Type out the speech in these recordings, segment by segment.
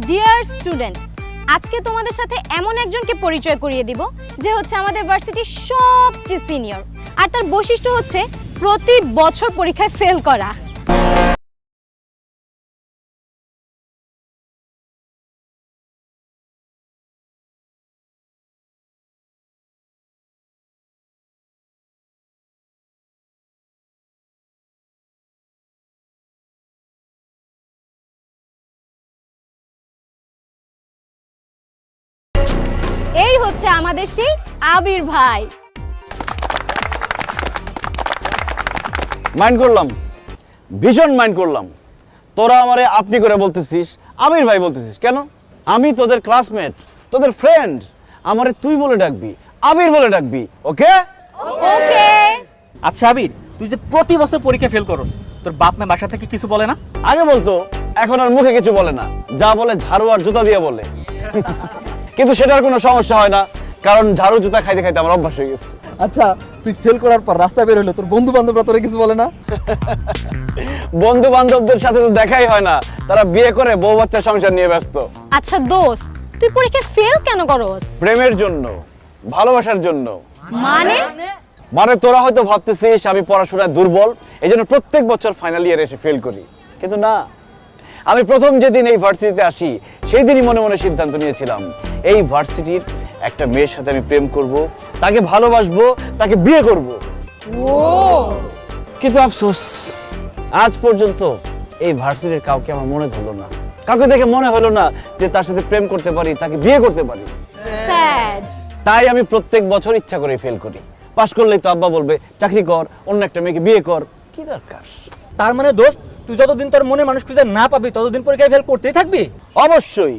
Dear student, আজকে তোমাদের সাথে এমন একজনকে পরিচয় করিয়ে দিব যে হচ্ছে আমাদের ভার্সিটির সবচেয়ে সিনিয়র, আর তার বৈশিষ্ট্য হচ্ছে প্রতি বছর পরীক্ষায় ফেল করা। এই হচ্ছে আমাদের সেই আবির ভাই। মাইন্ড করলাম, ভীষণ মাইন্ড করলাম। তোরা আমারে আপনি করে বলতেছিস, আবির ভাই বলতেছিস কেন? আমি তোদের ক্লাসমেট, তোদের ফ্রেন্ড। আমারে তুই বলে ডাকবি, আবির বলে ডাকবি, ওকে? ওকে। আচ্ছা আবির, তুই যে প্রতি বছর পরীক্ষা ফেল করস, তোর বাপ মা বাসা থেকে কিছু বলে না? আগে বলতো, এখন আর মুখে কিছু বলে না, যা বলে ঝাড়ু আর জুতা দিয়ে বলে। কিন্তু সেটার কোনো সমস্যা হয় না, কারণ ঝাড়ু জুতা খাইতে খাইতে আমার অভ্যাস হয়ে গেছে। আচ্ছা, তুই ফেল করার পর রাস্তায় বের হলো, তোর বন্ধু বান্ধবরা তোরে কিছু বলে না? বন্ধু বান্ধবদের সাথে তো দেখাই হয় না, তারা বিয়ে করে বউ বাচ্চা সংসার নিয়ে ব্যস্ত। আচ্ছা দোস্ত, তুই পরীক্ষায় ফেল কেন করস? প্রেমের জন্য, ভালোবাসার জন্য। মানে তোরা হয়তো ভাবতেছিস আমি পড়াশোনায় দুর্বল, এই জন্য প্রত্যেক বছর ফাইনাল ইয়ারে এসে ফেল করি, কিন্তু না। আমি প্রথম যেদিন এই ভার্সিটিতে আসি সেই দিনই মনে মনে সিদ্ধান্ত নিয়েছিলাম এই ভার্সিটির একটা মেয়ের সাথে আমি প্রেম করব, তাকে ভালোবাসবো, তাকে বিয়ে করব। কিন্তু আফসোস, আজ পর্যন্ত এই ভার্সিটির কাউকে আমার মনে ধরলো না, কাউকে দেখে মনে হলো না যে তার সাথে প্রেম করতে পারি, তাকে বিয়ে করতে পারি। স্যাড। তাই আমি প্রত্যেক বছর ইচ্ছা করে ফেল করি। পাশ করলেই তো আব্বা বলবে চাকরি কর, অন্য একটা মেয়েকে বিয়ে কর, কি দরকার? তার মানে দোস্ত, তুই যতদিন তোর মনে মানুষ খুঁজে না পাবি ততদিন পরীক্ষায় ফেল করতেই থাকবি? অবশ্যই,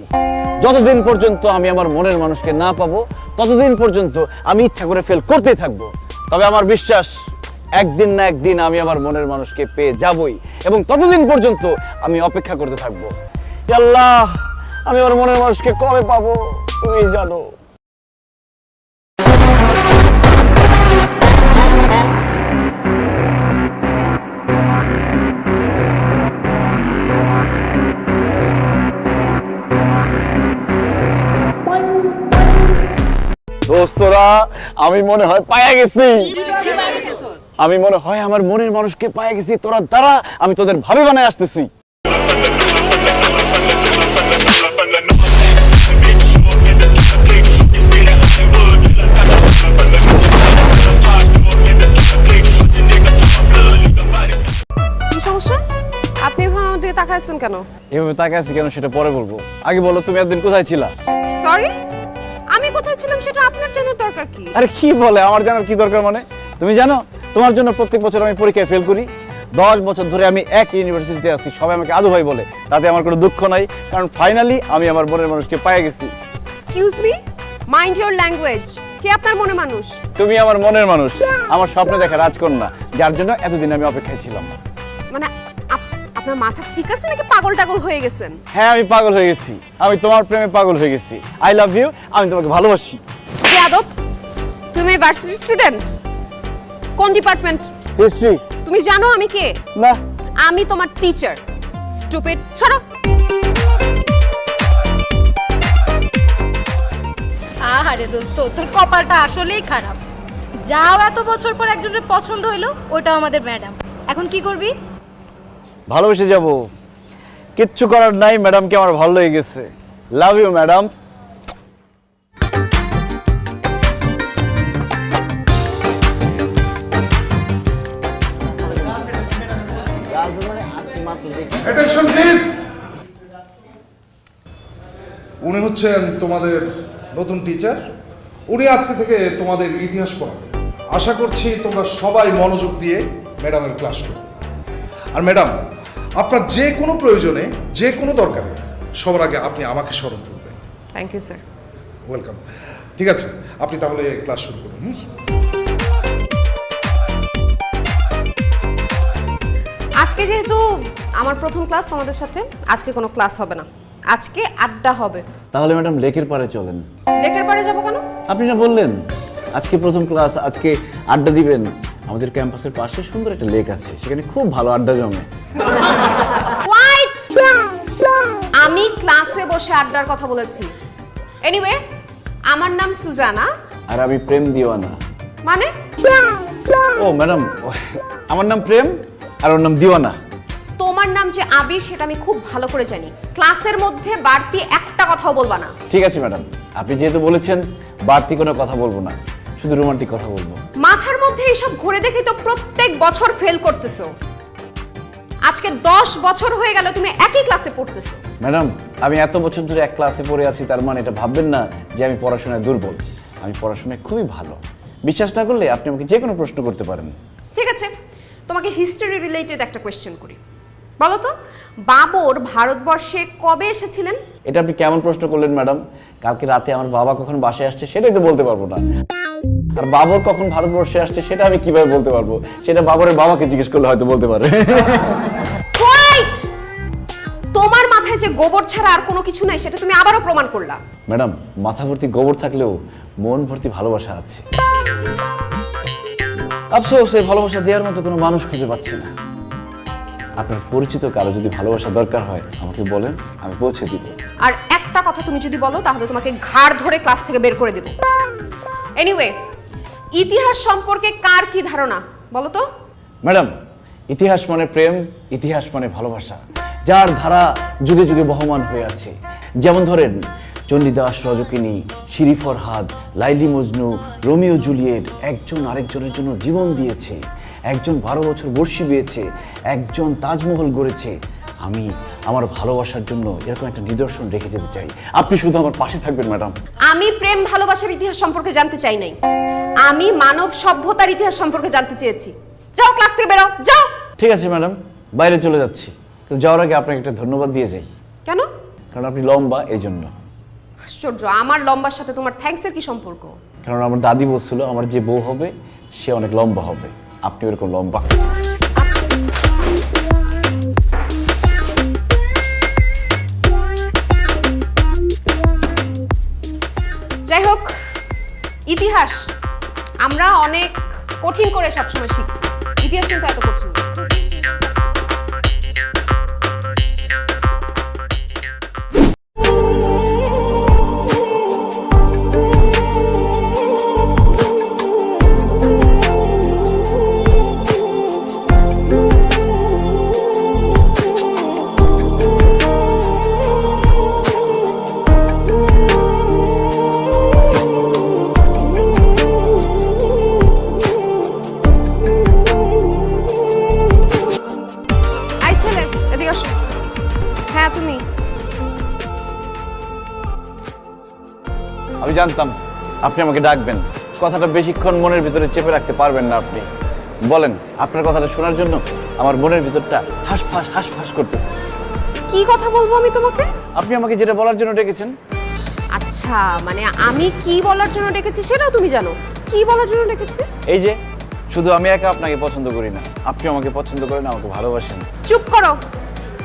যতদিন পর্যন্ত আমি আমার মনের মানুষকে না পাবো ততদিন পর্যন্ত আমি ইচ্ছা করে ফেল করতেই থাকবো। তবে আমার বিশ্বাস, একদিন না একদিন আমি আমার মনের মানুষকে পেয়ে যাবই, এবং ততদিন পর্যন্ত আমি অপেক্ষা করতে থাকবো। আল্লাহ, আমি আমার মনের মানুষকে কবে পাবো তুমি জানো। দোস্তরা, আমি মনে হয় পায়া গেছি। আমি মনে হয় আমার মনের মানুষকে পায়া গেছি। তোরা দ্বারা আমি তোদের ভাবি বানায় আসতেছি। কি সমস্যা? আপনি এভাবে আমার দিকে তাকাচ্ছেন কেন? এভাবে তাকায় আছি কেন সেটা পরে বলবো, আগে বলো তুমি একদিন কোথায় ছিলা? সরি, আমি কোথায় ছিলাম সেটা আপনার জানার দরকার কি? আরে কি বলে, আমার জানার কি দরকার? মানে তুমি জানো তোমার জন্য প্রত্যেক বছর আমি পরীক্ষায় ফেল করি। 10 বছর ধরে আমি এক ইউনিভার্সিটিতে আছি, সবাই আমাকে আদু ভাই বলে, তাতে আমার কোনো দুঃখ নাই, কারণ ফাইনালি আমি আমার মনের মানুষকে পেয়ে গেছি। Excuse me, mind your language. কে আপনার মনে মানুষ? তুমি আমার মনের মানুষ, আমার স্বপ্নে দেখা রাজকন্যা, যার জন্য এতদিন আমি অপেক্ষায় ছিলাম। মানে আপনার মাথা ঠিক আছে নাকি পাগল টাগল হয়ে গেছেন? হ্যাঁ, আমি পাগল হয়ে গেছি, আমি তোমার প্রেমে পাগল হয়ে গেছি। আই লাভ ইউ, আমি তোমাকে ভালোবাসি। বেয়াদব, তুমি ভার্সিটি স্টুডেন্ট? কোন ডিপার্টমেন্ট? হিস্ট্রি। তুমি জানো আমি কে? না। আমি তোমার টিচার। স্টুপিড, সরো। আহারে দোস্ত, তোর কপালটা আসলেই খারাপ। যাও, এত বছর পর একজনের পছন্দ হইলো, ওটাও আমাদের ম্যাডাম। এখন কি করবি? ভালোবেসে যাব, কিচ্ছু করার নাই, ম্যাডামকে আমার ভালো লেগে গেছে। Love you madam. Attention please. উনি হচ্ছেন তোমাদের নতুন টিচার। উনি আজকে থেকে তোমাদের ইতিহাস পড়াবেন। আশা করছি তোমরা সবাই মনোযোগ দিয়ে ম্যাডামের ক্লাস করবে। আর ম্যাডাম, আপনার যে কোনো প্রয়োজনে, যে কোনো দরকারে সবার আগে আপনি আমাকে স্মরণ করবেন। Thank you sir. ওয়েলকাম। ঠিক আছে, আপনি তাহলে ক্লাস শুরু করুন। আজকে যেহেতু আমার প্রথম ক্লাস তোমাদের সাথে, আজকে কোনো ক্লাস হবে না, আজকে আড্ডা হবে। তাহলে ম্যাডাম লেকের পাড়ে চলেন। লেকের পাড়ে যাবো কেন? আপনি না বললেন আজকে প্রথম ক্লাস, আজকে আড্ডা দিবেন। আমাদের ক্যাম্পাসের পাশে সুন্দর একটা লেক আছে, সেখানে খুব ভালো আড্ডা জমে। আমি ক্লাস ক্লাসে বসে আড্ডার কথা বলেছি। এনিওয়ে, আমার নাম সুজানা। আর আমি প্রেম দিওয়ানা। মানে ও ম্যাডাম, আমার নাম প্রেম আর ওর নাম দিওয়ানা। তোমার নাম যে আবির সেটা আমি খুব ভালো করে জানি। ক্লাসের মধ্যে বাড়তি একটা কথাও বলবা না। ঠিক আছে ম্যাডাম, আপনি যেহেতু বলেছেন বাড়তি কোনো কথা বলবো না, শুধু রোমান্টিক কথা বলবো। মাথার মধ্যে এইসব ঘুরে দেখি তো প্রত্যেক বছর ফেল করতেছো। আজকে 10 বছর হয়ে গেল তুমি একই ক্লাসে পড়তেছো। ম্যাডাম, আমি এত বছর ধরে এক ক্লাসে পড়ে আছি, তার মানে এটা ভাববেন না যে আমি পড়াশোনায় দুর্বল। আমি পড়াশোনায় খুবই ভালো। বিশ্বাস না করলে আপনি আমাকে যে কোনো প্রশ্ন করতে পারেন। ঠিক আছে, তোমাকে হিস্টোরি রিলেটেড একটা কোয়েশ্চেন করি। বলো তো, বাবর ভারতবর্ষে কবে এসেছিলেন? এটা আপনি কেমন প্রশ্ন করলেন ম্যাডাম? কালকে রাতে আমার বাবা কখন বাসায় আসছে সেটাই তো বলতে পারবো না। আর বাবর কখন ভারতবর্ষে আসছে সেটা আমি কিভাবে বলতে পারবো? সেটা বাবরের বাবাকে জিজ্ঞেস করলে হয়তো বলতে পারে। হোয়াইট, তোমার মাথায় যে গোবর ছাড়া আর কোনো কিছু নাই সেটা তুমি আবারও প্রমাণ করলা। ম্যাডাম, মাথা ভর্তি গোবর থাকলেও মন ভর্তি ভালোবাসা আছে। আফসোস, এই ভালোবাসা দেওয়ার মতো কোনো মানুষ খুঁজে পাচ্ছি না। আপনার পরিচিত কারো যদি ভালোবাসা দরকার হয় আমাকে বলেন, আমি পৌঁছে দিব। আর একটা কথা তুমি যদি বলো তাহলে তোমাকে ঘাড় ধরে ক্লাস থেকে বের করে দেব। এনিওয়ে, ইতিহাস সম্পর্কে কার কি ধারণা বলো তো? ম্যাডাম, ইতিহাস মানে প্রেম, ইতিহাস মানে ভালোবাসা, যার ধারা যুগে যুগে বহমান হয়ে আছে। যেমন ধরেন Chandidas, রজকিনী, Siri Farhad, Laili Majnu, Romeo Juliet একজন আরেকজনের জন্য জীবন দিয়েছে। একজন 12 বছর বর্ষি বিয়েছে, একজন তাজমহল গড়েছে। আমি আমার ভালোবাসার জন্য এরকম একটা নিদর্শন রেখে যেতে চাই। আপনি শুধু আমার পাশে থাকবেন ম্যাডাম। আমি প্রেম ভালোবাসার ইতিহাস সম্পর্কে জানতে চাই নাই, আমি মানব সভ্যতার ইতিহাস সম্পর্কে জানতে চেয়েছি। যাও ক্লাস থেকে বেরো, যাও। ঠিক আছে ম্যাডাম, বাইরে চলে যাচ্ছি। তো যাওয়ার আগে আপনাকে একটা ধন্যবাদ দিয়ে যাই। কেন? কারণ আপনি লম্বা, এই জন্য। আশ্চর্য, আমার লম্বার সাথে তোমার থ্যাঙ্কসের কি সম্পর্ক? কারণ আমার দাদি বলছিল আমার যে বউ হবে সে অনেক লম্বা হবে। আপনি এরকম লম্বা। যাই হোক, ইতিহাস আমরা অনেক কঠিন করে সবসময় শিখছি, ইতিহাস কিন্তু এত কঠিন না। হ্যাঁ তুমি। আমি জানতাম আপনি আমাকে ডাকবেন। কথাটা বেশিক্ষণ মনের ভিতরে চেপে রাখতে পারবেন না আপনি। বলেন, আপনার কথাটা শোনার জন্য আমার মনের ভিতরটা হাঁসফাঁস হাঁসফাঁস করতেছে। কি কথা বলবো আমি তোমাকে? আপনি আমাকে যেটা বলার জন্য ডেকেছেন। আচ্ছা, মানে আমি কি বলার জন্য ডেকেছি সেটাও তুমি জানো? কি বলার জন্য ডেকেছি? এই যে, শুধু আমি একা আপনাকে পছন্দ করি না, আপনি আমাকে পছন্দ করেন, আমাকে ভালোবাসেন। চুপ করো।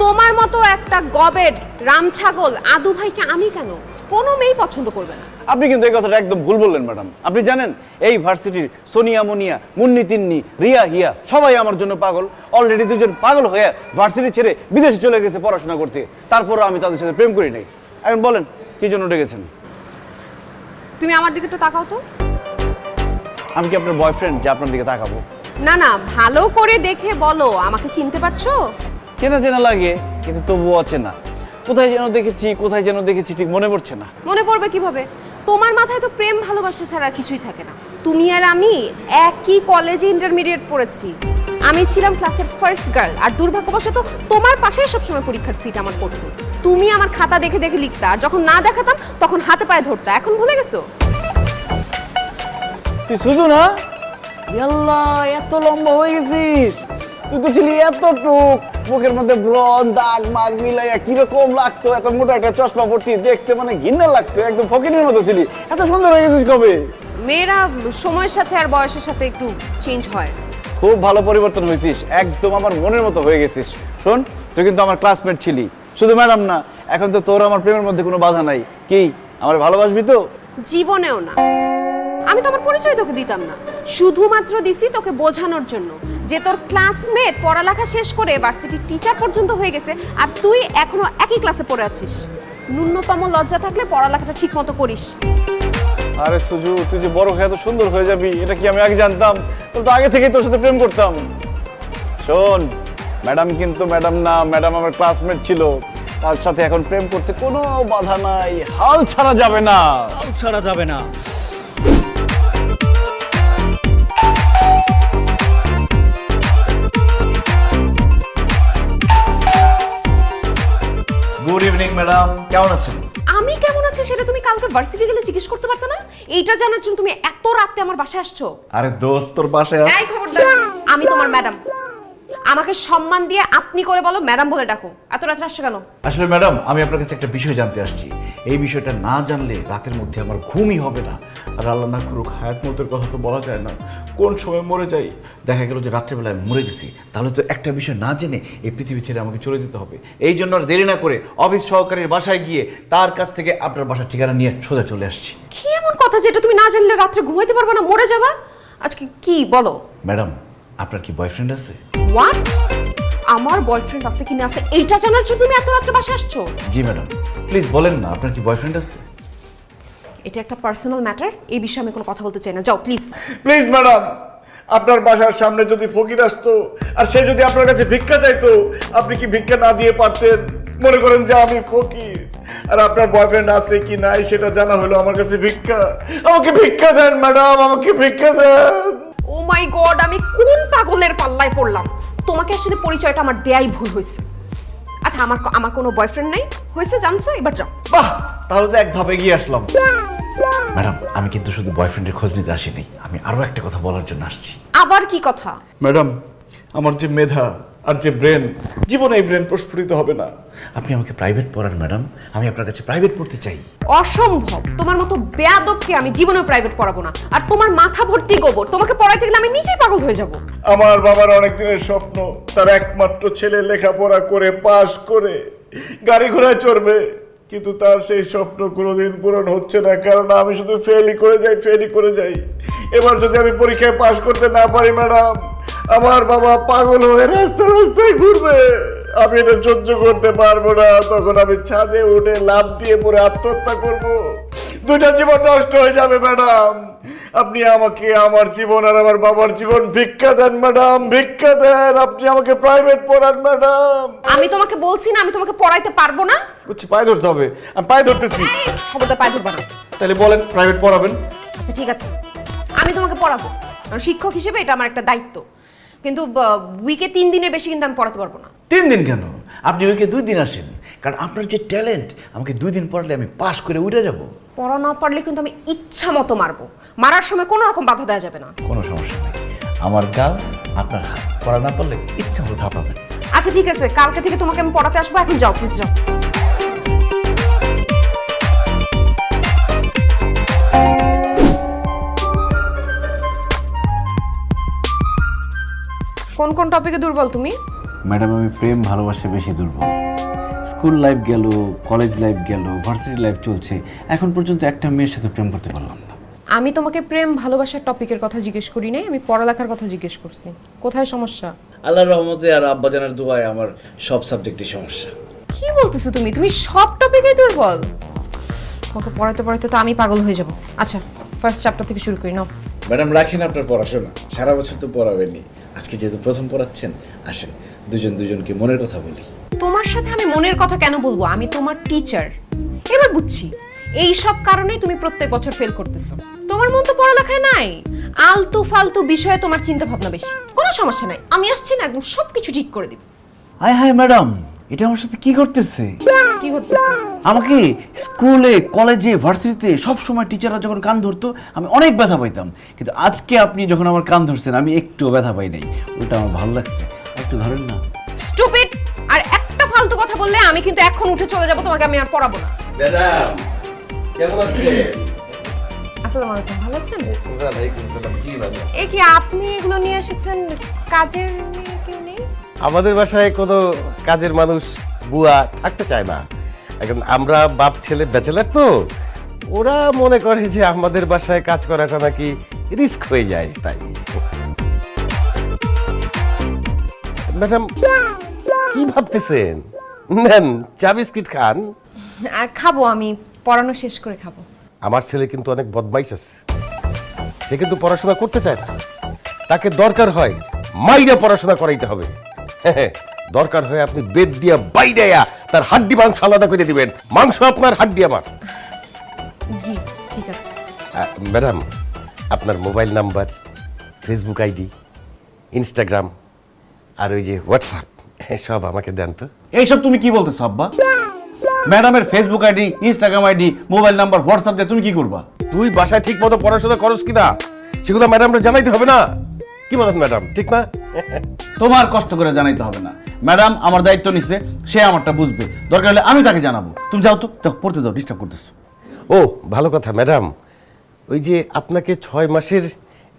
তোমার মতো একটা গবেট রাম ছাগল আদু ভাইকে আমি কেন? কোনো মেয়েই পছন্দ করবে না। আপনি কিন্তু এই কথাটা একদম ভুল বললেন ম্যাডাম। আপনি জানেন এই ভার্সিটির সোনিয়া, মুনিয়া, মুন্নি, তিন্নি, রিয়া, হিয়া সবাই আমার জন্য পাগল। অলরেডি দুজন পাগল হয়ে ভার্সিটি ছেড়ে বিদেশে চলে গেছে পড়াশোনা করতে। তারপরও আমি তাদের সাথে প্রেম করি নাই। এখন বলেন কি জন্য ডেকেছেন? তুমি আমার দিকে একটু তাকাও তো। আমি কি আপনার বয়ফ্রেন্ড যে আপনার দিকে তাকাবো? না না, ভালো করে দেখে বলো, আমাকে চিনতে পারছো? চেনা চেনা লাগে, কিন্তু তবুও অচেনা। কোথায় যেন দেখেছি ঠিক মনে পড়ছে না। মনে পড়বে কিভাবে? তোমার মাথায় তো প্রেম ভালোবাসা ছাড়া আর কিছুই থাকে না। তুমি আর আমি একই কলেজে ইন্টারমিডিয়েট পড়েছি। আমি ছিলাম ক্লাসের ফার্স্ট গার্ল, আর দুর্ভাগ্যবশত তোমার পাশেই সবসময় পরীক্ষার সিট আমার পড়তো। তুমি আমার খাতা দেখে দেখে লিখতা, আর যখন না দেখাতাম তখন হাতে পায়ে ধরতা। এখন ভুলে গেছো? তুই শুধু না, আল্লাহ এত লম্বা হয়ে গেছিস। তুই তো ছিলি এতটুক, মুখের মধ্যে ব্রণ দাগ মাগ মিলাইয়া কিরকম লাগতো। এত মোটা একটা চশমা পড়তি, দেখতে মানে ঘৃণা লাগতো, একদম ফকিরের মতো ছিলি। এত সুন্দর হয়ে গেছিস কবে? মেয়েরা সময়ের সাথে আর বয়সের সাথে একটু চেঞ্জ হয়। খুব ভালো পরিবর্তন হয়েছিস, একদম আমার মনের মতো হয়ে গেছিস। শোন, তুই কিন্তু আমার ক্লাসমেট ছিলি, শুধু ম্যাডাম না। এখন তো তোর আমার প্রেমের মধ্যে কোনো বাধা নাই। কি আমার ভালোবাসবি তো? জীবনেও না। আমি তো আমার পরিচয় তোকে দিতাম না, শুধুমাত্র দিছি তোকে বোঝানোর জন্য যে তোর ক্লাসমেট পড়ালেখা শেষ করে ভার্সিটির টিচার পর্যন্ত হয়ে গেছে, আর তুই এখনো একই ক্লাসে পড়ে আছিস। ন্যূনতম লজ্জা থাকলে পড়ালেখাটা ঠিক মতো করিস। আরে সুজু, তুই যে বড় হয়ে এত সুন্দর হয়ে যাবি এটা কি আমি আগে জানতাম? তো আগে থেকেই তোর সাথে প্রেম করতাম। শোন, ম্যাডাম কিন্তু ম্যাডাম না, ম্যাডাম আমার ক্লাসমেট ছিল। তার সাথে এখন প্রেম করতে কোনো বাধা নাই, হাল ছাড়া যাবে না। হাল ছাড়া যাবে না। গুড ইভিনিং ম্যাডাম, কেমন আছেন? আমি কেমন আছি সেটা তুমি কালকে ভার্সিটি গেলে জিজ্ঞেস করতে পারতে না? এইটা জানার জন্য তুমি এত রাতে আমার বাসায় আসছো? আরে দোস্ত, তোর বাসায় এই খবরদার, আমি তোমার ম্যাডাম। আমাকে সম্মান দিয়ে আপনি করে বলো, ম্যাডাম বলে ডাকো। এত রাতে আসছো কেন? আসলে ম্যাডাম, আমি আপনার কাছে একটা বিষয় জানতে আসছি। এই বিষয়টা না জানলে রাতের মধ্যে আমার ঘুমই হবে না। আর আল্লাহ না করুক, হায়াত মতের কথা তো বলা যায় না, কোন সময় মরে যাই। দেখা গেল যে রাত্রেবেলায় মরে গেছি, তাহলে তো একটা বিষয় না জেনে এই পৃথিবী ছেড়ে আমাকে চলে যেতে হবে। এই জন্য আর দেরি না করে অফিস সহকারীর বাসায় গিয়ে তার কাছ থেকে আপনার বাসার ঠিকানা নিয়ে সোজা চলে আসছি। কি এমন কথা যেটা তুমি না জানলে রাত্রে ঘুমাইতে পারবে না, মরে যাবা? আজকে কি বলো? ম্যাডাম, আপনার কি বয়ফ্রেন্ড আছে? হোয়াট? আমার বয়ফ্রেন্ড আছে কি না আছে এইটা জানার জন্য তুমি এত রাত্রে বাসায় আসছো? জি ম্যাডাম, প্লিজ বলেন না, আপনার কি বয়ফ্রেন্ড আছে? এটা একটা পার্সোনাল ম্যাটার, এই বিষয়ে আমি কোনো কথা বলতে চাই না। যাও প্লিজ। প্লিজ ম্যাডাম, আপনার বাসার সামনে যদি ফকির আসতো আর সে যদি আপনার কাছে ভিক্ষা চাইতো, আপনি কি ভিক্ষা না দিয়ে পারতেন? মনে করেন যে আমি ফকির আর আপনার বয়ফ্রেন্ড আছে কি নাই সেটা জানা হলো আমার কাছে ভিক্ষা। আমাকে ভিক্ষা দেন ম্যাডাম, আমাকে ভিক্ষা দেন। ও মাই গড, আমি কোন পাগলের পাল্লায় পড়লাম? তোমাকে আসলে পরিচয়টা আমার দেয়াই ভুল হয়েছে। আচ্ছা, আমার কোনো বয়ফ্রেন্ড নাই হয়েছে, জানছো? এবার যাও। বাহ, তাহলে তো এক ধাপে এগিয়ে আসলাম। ম্যাডাম, আমি কিন্তু শুধু বয়ফ্রেন্ডের খোঁজ নিতে আসিনি, আমি আরো একটা কথা বলার জন্য আসছি। আবার কি কথা? ম্যাডাম, আমার যে মেধা আর যে ব্রেন, জীবনে এই ব্রেন প্রস্ফুটিত হবে না। আপনি আমাকে প্রাইভেট পড়ান ম্যাডাম, আমি আপনার কাছে প্রাইভেট পড়তে চাই। অসম্ভব, তোমার মতো বেয়াদবকে আমি জীবনেও প্রাইভেট পড়াবো না। আর তোমার মাথা ভর্তি গোবর, তোমাকে পড়াইতে গেলে আমি নিজেই পাগল হয়ে যাব। আমার বাবার অনেক দিনের স্বপ্ন তার একমাত্র ছেলে লেখাপড়া করে পাশ করে গাড়ি ঘোড়ায় চড়বে, কিন্তু তার সেই স্বপ্ন কোনোদিন পূরণ হচ্ছে না, কারণ আমি শুধু ফেলই করে যাই। এবার যদি আমি পরীক্ষায় পাশ করতে না পারি ম্যাডাম, আমার বাবা পাগল হয়ে রাস্তায় ঘুরবে। আমি এটা সহ্য করতে পারবো না। তখন আমি ছাদে উঠে লাফ দিয়ে পড়ে আত্মহত্যা করব। দুইটা জীবন নষ্ট হয়ে যাবে ম্যাডাম। আপনি আমাকে আমার জীবন আর আমার বাবার জীবন ভিক্ষা দেন ম্যাডাম, ভিক্ষা দেন। আপনি আমাকে প্রাইভেট পড়ান ম্যাডাম। আমি তোমাকে বলছি না আমি তোমাকে পড়াইতে পারবো না। বুঝছি, পায়ে ধরতে হবে, আমি পায়ে ধরতেছি। খবরটা পাই ধরবা না। তাহলে বলেন প্রাইভেট পড়াবেন? আচ্ছা ঠিক আছে, আমি তোমাকে পড়াবো। কারণ শিক্ষক হিসেবে এটা আমার একটা দায়িত্ব। কিন্তু উইকে 3 দিনের বেশি কিন্তু আমি পড়াতে পারবো না। 3 দিন কেন? আপনি ওইকে 2 দিন আসেন, কারণ আপনার যে ট্যালেন্ট, আমাকে 2 দিন পড়লে আমি পাস করে উঠে যাব। পড়া না পারলে কিন্তু আমি ইচ্ছা মতো মারবো। মারার সময় কোনো রকম বাধা দেওয়া যাবে না। কোনো সমস্যা নেই, আমার গাল আপনার হাত, পড়া না পারলে ইচ্ছা মতো থাপাবেন। আচ্ছা ঠিক আছে, কালকে থেকে তোমাকে আমি পড়াতে আসবো। এখন যাও প্লিজ, যাও। কোন কোন টপিকে দুর্বল তুমি? ম্যাডাম, আমি প্রেম ভালোবাসা বেশি দুর্বল। স্কুল লাইফ গেল, কলেজ লাইফ গেল, ভার্সিটি লাইফ চলছে, এখন পর্যন্ত একটা মেয়ের সাথে প্রেম করতে পারলাম না। আমি তোমাকে প্রেম ভালোবাসার টপিকের কথা জিজ্ঞেস করি নাই, আমি পড়ালেখার কথা জিজ্ঞেস করছি। কোথায় সমস্যা? আল্লাহর রহমতে আর আব্বাজানের দোয়ায় আমার সব সাবজেক্টে সমস্যা। কি বলতেছো তুমি? তুমি সব টপিকেই দুর্বল? তোমাকে পড়াতে পড়াতে তো আমি পাগল হয়ে যাব। আচ্ছা, ফার্স্ট চ্যাপ্টার থেকে শুরু করি নাও। ম্যাডাম, রাখেন আপনার পড়াশোনা, সারা বছর তো পড়াবেনই, আজকে যেহেতু প্রথম পড়াচ্ছেন, আসেন দুজনকে মনের কথা বলি। তোমার সাথে আমি মনের কথা কেন বলবো? আমি তোমার টিচার। এবার বুঝছি এই সব কারণেই তুমি প্রত্যেক বছর ফেল করতেছো। তোমার মন তো পড়ালেখায় নাই, আলতু ফালতু বিষয়ে তোমার চিন্তা ভাবনা বেশি। কোনো সমস্যা নাই, আমি আসছি না, একদম সবকিছু ঠিক করে দিব। হায় হায় ম্যাডাম, এটা আমার সাথে কি করতেছে? কি করতেছো? আমাকে স্কুলে, কলেজে, ভার্সিটিতে সব সময় টিচাররা যখন কান ধরতো আমি অনেক ব্যথা পাইতাম, কিন্তু আজকে আপনি যখন আমার কান ধরছেন আমি একটু ব্যথা পাই নাই। ওটা আমার ভালো লাগছে, একটু ধরেন না। স্টুপিড! আর একটা ফালতু কথা বললে আমি কিন্তু এখন উঠে চলে যাব, তোমাকে আমি আর পড়াবো না। ম্যাডাম কেমন আছেন? আসসালামু আলাইকুম, ভালো আছেন? ওয়ালাইকুম সালাম। জি ভালো। এ কি আপনি এগুলো নিয়ে এসেছেন? কাজের মেয়ে কেউ নেই? আমাদের বাসায় কোনো কাজের মানুষ বুয়া থাকতে চায় না। এখন আমরা বাপ ছেলে ব্যাচেলার তো, ওরা মনে করে যে আমাদের বাসায় কাজ করাটা নাকি রিস্ক হয়ে যায়, তাই। ম্যাডাম কি ভাবতেছেন? নেন চা বিস্কিট খান। খাবো, আমি পড়ানো শেষ করে খাবো। আমার ছেলে কিন্তু অনেক বদমাইশ আছে, সে কিন্তু পড়াশোনা করতে চায় না। তাকে দরকার হয় মাইরা পড়াশোনা করাইতে হবে। দরকার হয় আপনি বেদ দিয়া বাইরাইয়া তার হাড্ডি মাংস আলাদা করে দিবেন। মাংস আপনার, হাড্ডি আমার। জি ঠিক আছে। ম্যাডাম, আপনার mobile number, Facebook ID, Instagram আর ওই যে হোয়াটসঅ্যাপ সব আমাকে দেন তো। এইসব তুমি কি বলতেছো আব্বা? ম্যাডামের Facebook ID, Instagram ID, mobile number, WhatsApp দিয়ে তুমি কি করবা? তুই বাসায় ঠিক মতো পড়াশোনা করস কিনা সেগুলো ম্যাডামরা জানাইতে হবে না? কি বলেন ম্যাডাম, ঠিক না? তোমার কষ্ট করে জানাইতে হবে না। ম্যাডাম আমার দায়িত্ব নিছে, সে আমারটা বুঝবে। দরকার হলে আমি তাকে জানাবো। তুমি যাও তো, যাও পড়তে দাও, ডিস্টার্ব করতেছো। ও ভালো কথা ম্যাডাম, ওই যে আপনাকে 6 মাসের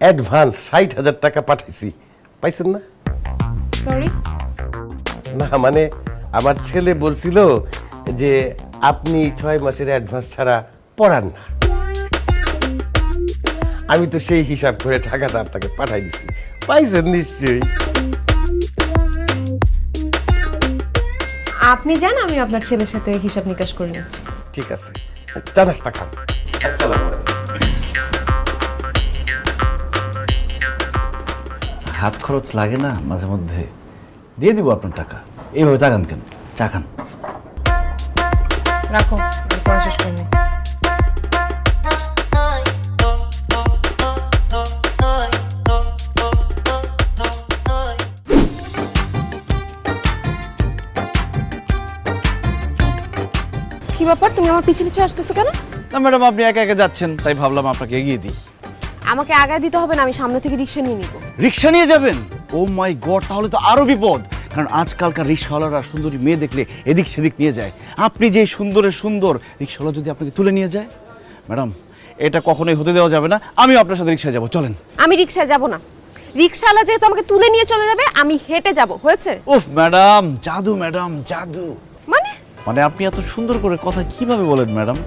অ্যাডভান্স 60,000 টাকা পাঠাইছি, পাইছেন না? সরি। না মানে আমার ছেলে বলছিল যে আপনি 6 মাসের অ্যাডভান্স ছাড়া পড়ান না। আমি তো সেই হিসাব করে টাকাটা আপনাকে পাঠাই দিছি, পাইছেন নিশ্চয়ই। আপনি জান, আমি আপনার ছেলের সাথে হিসাব নিকাশ করে নিচ্ছি। ঠিক আছে, চা নাস্তা খান। আসসালামু আলাইকুম। হাত খরচ লাগে না মাঝে মধ্যে? দিয়ে দিব আপনার টাকা। এইভাবে চা খান কেন? চা খান। রাখো, পড়া শেষ করে নিই। কি ব্যাপার, তুমি আমার পিছে পিছে আসতেছো কেন? না ম্যাডাম, আপনি একা একা যাচ্ছেন তাই ভাবলাম আপনাকে এগিয়ে দিই। আমাকে আগায় দিতে হবে না, আমি সামনে থেকে রিক্সা নিয়ে নিব। রিক্সা নিয়ে যাবেন? ও মাই গড, তাহলে তো আরো বিপদ। কারণ আজকালকার রিক্সাওয়ালারা সুন্দরী মেয়ে দেখলে এদিক সেদিক নিয়ে যায়। আপনি যে সুন্দরের সুন্দর, রিক্সাওয়ালা যদি আপনাকে তুলে নিয়ে যায়, ম্যাডাম এটা কখনোই হতে দেওয়া যাবে না। আমি আপনার সাথে রিক্সায় যাব, চলেন। আমি রিক্সায় যাব না, রিক্সাওয়ালা যেহেতু আমাকে তুলে নিয়ে চলে যাবে, আমি হেঁটে যাব। হয়েছে? উফ ম্যাডাম, জাদু ম্যাডাম, জাদু। মানে আপনি এত সুন্দর করে কথা কিভাবে বলেন ম্যাডাম?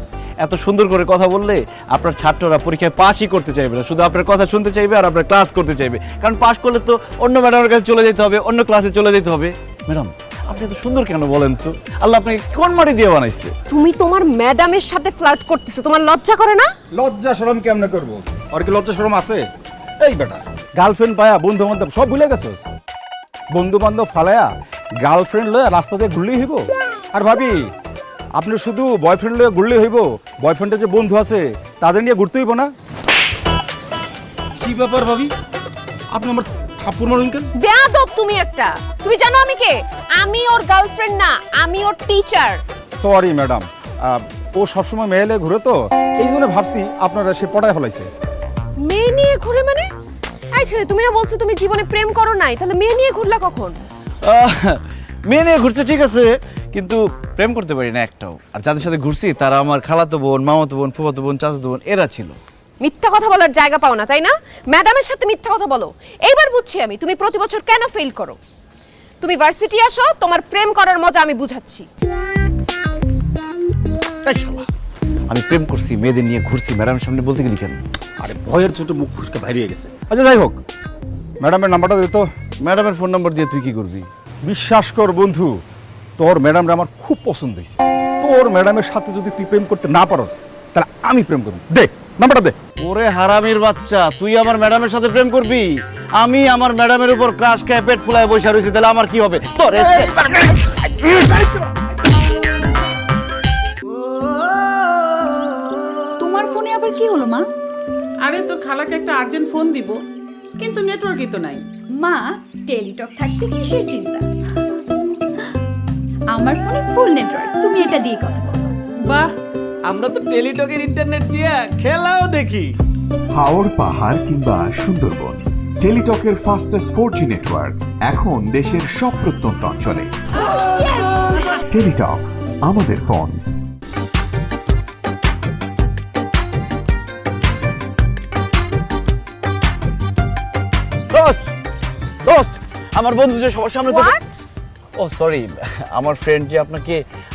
এত সুন্দর করে কথা বললে আপনার ছাত্ররা পরীক্ষায় পাসই করতে চাইবে না, শুধু আপনার কথা শুনতে চাইবে আর আপনার ক্লাস করতে চাইবে। কারণ পাস করলে তো অন্য ম্যাডামের কাছে চলে যেতে হবে, অন্য ক্লাসে চলে যেতে হবে। ম্যাডাম আপনি এত সুন্দর কেন বলেন তো? আল্লাহ আপনাকে কোন মাটি দিয়ে বানাইছে? তুমি তোমার ম্যাডামের সাথে ফ্লার্ট করতেছো, তোমার লজ্জা করে না? লজ্জা শরম কেমনে করবো? আর কি লজ্জা শরম আছে? এই বেটা, গার্লফ্রেন্ড পায়া বন্ধু বান্ধব সব ভুলে গেছস? বন্ধু বান্ধব ফালায়া গার্লফ্রেন্ড লয়ে রাস্তা দিয়ে ঘুরলেই হইব? আর ভাবি, আপনি শুধু বয়ফ্রেন্ড লয়ে ঘুরলেই হইব? বয়ফ্রেন্ডের যে বন্ধু আছে তাদের নিয়ে ঘুরতে হইব না? কি ব্যাপার ভাবি, আপনি আমার থাপ্পড় মারলেন কেন? বেয়াদব তুমি একটা। তুমি জানো আমি কে? আমি ওর গার্লফ্রেন্ড না, আমি ওর টিচার। সরি ম্যাডাম, ও সবসময় মেয়েলে ঘুরে তো, এই জন্য ভাবছি আপনারা সে পড়ায় ফেলাইছে। মেয়ে নিয়ে ঘুরে মানে? এই ছেলে, তুমি না বলছো তুমি জীবনে প্রেম করো নাই, তাহলে মেয়ে নিয়ে ঘুরলা কখন? মেয়ে নিয়ে ঘুরতে ঠিক আছে, কিন্তু প্রেম করতে পারি না একটাও। আর যাদের সাথে ঘুরছি তারা আমার খালাতো বোন, মামাতো বোন, ফুফাতো বোন, চাচাতো বোন, এরা ছিল। মিথ্যা কথা বলার জায়গা পাও না, তাই না? ম্যাডামের সাথে মিথ্যা কথা বলো। এইবার বুঝছি আমি তুমি প্রতি বছর কেন ফেল করো। তুমি ভার্সিটি আসো, তোমার প্রেম করার মজা আমি বুঝাচ্ছি। আমি প্রেম করছি, মেয়েদের নিয়ে ঘুরছি, ম্যাডামের সামনে বলতে গেলি কেন? আরে ভয়ের ছোট মুখ ফুসকে বাইরে হয়ে গেছে। আচ্ছা যাই হোক, ম্যাডামের নাম্বারটা দিত। ম্যাডামের ফোন নাম্বার দিয়ে তুই কি করবি? বিশ্বাস কর বন্ধু, তোর ম্যাডামরা আমার খুব পছন্দ হয়েছে। তোর ম্যাডামের সাথে যদি তুই প্রেম করতে না পারস, তাহলে আমি প্রেম করব। দে নাম্বারটা দে। ওরে হারামির বাচ্চা, তুই আমার ম্যাডামের সাথে প্রেম করবি? আমি আমার ম্যাডামের উপর ক্রাশ খেয়ে পেট ফুলায় বসে রয়েছি, তাহলে আমার কি হবে? তোর তোমার ফোনে আবার কি হলো মা? আরে তোর খালাকে একটা আর্জেন্ট ফোন দিব, কিন্তু নেটওয়ার্কই তো নাই। মা, টেলিটক থাকতে কিসের চিন্তা? আমার ফোনে ফুল নেটওয়ার্ক, তুমি এটা দিয়ে কথা বলো। বাহ, আমরা তো টেলিটকের ইন্টারনেট দিয়ে খেলাও দেখি। হাওর পাহাড় কিংবা সুন্দরবন, টেলিটকের ফাস্টেস্ট 4G নেটওয়ার্ক এখন দেশের সব প্রত্যন্ত অঞ্চলে। টেলিটক, আমাদের ফোন। আমার বন্ধু যে সবার সামনে হোয়াট? ও সরি, আমার ফ্রেন্ড যে আপনাকে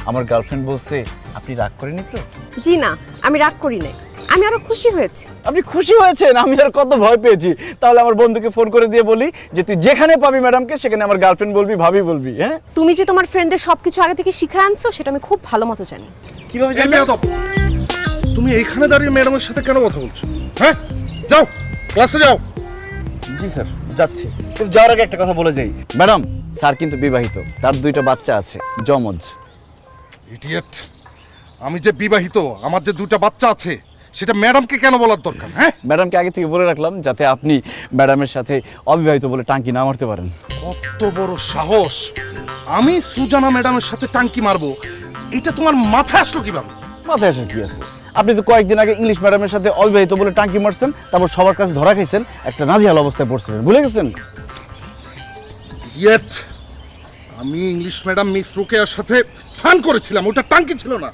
আমার গার্লফ্রেন্ড বলছে, আপনি রাগ করেননি তো? জি না, আমি রাগ করি নাই, আমি আরো খুশি হয়েছি। আপনি খুশি হয়েছেন? আমি আর কত ভয় পেয়েছি। তাহলে আমার বন্ধুকে ফোন করে দিয়ে বলি যে তুই যেখানে পাবি ম্যাডামকে সেখানে আমার গার্লফ্রেন্ড বলবি, ভাবি বলবি। হ্যাঁ, তুমি যে তোমার ফ্রেন্ডের সবকিছু আগে থেকে শিখে আনছো সেটা আমি খুব ভালো মতো জানি। কিভাবে এই জানলে? বেয়াদব, তুমি এইখানে দাঁড়িয়ে ম্যাডামের সাথে কেন কথা বলছো? হ্যাঁ, যাও ক্লাসে যাও। জি স্যার, যাচ্ছি। কিন্তু যাওয়ার আগে একটা কথা বলে যাই। ম্যাডাম, স্যার কিন্তু বিবাহিত, তার 2টা বাচ্চা আছে, যমজ। ইডিয়েট, আমি যে বিবাহিত, আমার যে 2টা বাচ্চা আছে, সেটা ম্যাডামকে কেন বলার দরকার? হ্যাঁ, ম্যাডামকে আগে থেকে বলে রাখলাম যাতে আপনি ম্যাডামের সাথে অবিবাহিত বলে টাঙ্কি না মারতে পারেন। কত বড় সাহস! আমি সুজানা ম্যাডামের সাথে টাঙ্কি মারবো, এটা তোমার মাথায় আসলো কিভাবে? মাথায় আসা কি আছে? আপনি তো কয়েকদিন আগে ইংলিশ ম্যাডামের সাথে অবিবাহিত বলে টাঙ্কি মারছেন, তারপর সবার কাছে ধরা খাইছেন, একটা নাজেহাল অবস্থায় পড়ছিলেন, ভুলে গেছেন? ইয়েট, আমি ইংলিশ ম্যাডাম মিস রোকেয়ার সাথে ফান করেছিলাম, ওটা টাঙ্কি ছিল না।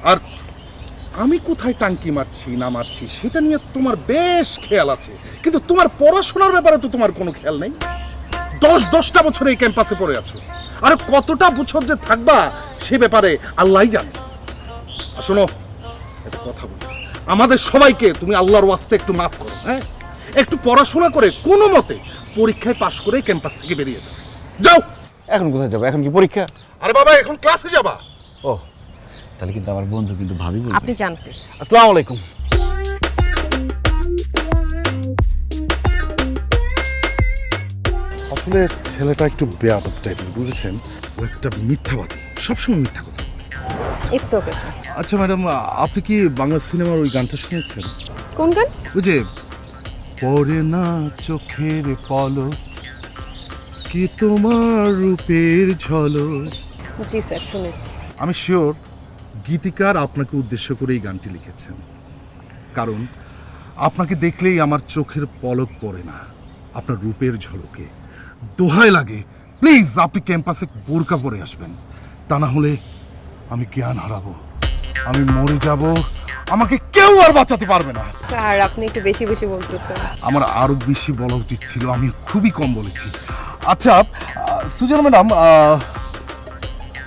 আর আমি কোথায় টাঙ্কি মারছি না মারছি সেটা নিয়ে তোমার বেশ খেয়াল আছে, কিন্তু তোমার পড়াশোনার ব্যাপারে তো তোমার কোনো খেয়াল নেই। 10টা বছর এই ক্যাম্পাসে পড়ে আছো, আর কতটা বছর যে থাকবা সে ব্যাপারে আল্লাহই জানে। আর শোনো, একটা কথা বলি, আমাদের সবাইকে তুমি আল্লাহর ওয়াস্তে একটু মাফ করো। হ্যাঁ, একটু পড়াশোনা করে কোনো মতে পরীক্ষায় পাশ করে ক্যাম্পাস থেকে বেরিয়ে যাও। যাও। এখন কোথায় যাবো? এখন কি পরীক্ষা? আরে বাবা, এখন ক্লাসে যাবা। ও, তাহলে কিন্তু আমার বন্ধু কিন্তু ভাবি বলবে। আপনি যান প্লিজ। আসসালামু আলাইকুম। আসলে ছেলেটা একটু বেয়াদব টাইপের, বুঝেছেন? ও একটা মিথ্যাবাদী, সবসময় মিথ্যা কথা বলে। It's okay sir. আচ্ছা ম্যাডাম, আপনি কি বাংলা সিনেমার ওই গানটা শুনেছেন? কোন গান? ওই যে পড়ে না চোখের পলক, কি তোমার রূপের ঝলক। জি স্যার, শুনেছি। আমি শিওর গীতিকার আপনাকে উদ্দেশ্য করে এই গানটি লিখেছেন, কারণ আপনাকে দেখলেই আমার চোখের পলক পড়ে না, আপনার রূপের ঝলকে। দোহাই লাগে, প্লিজ আপনি ক্যাম্পাসে বোরকা পরে আসবেন, তা না হলে আমি জ্ঞান হারাবো, আমি মরে যাব, আমাকে কেউ আর বাঁচাতে পারবে না। স্যার, আপনি একটু বেশি বেশি বলতেছেন। আমার আরো বেশি বলা উচিত ছিল, আমি খুবই কম বলেছি। আচ্ছা সুজানা ম্যাডাম,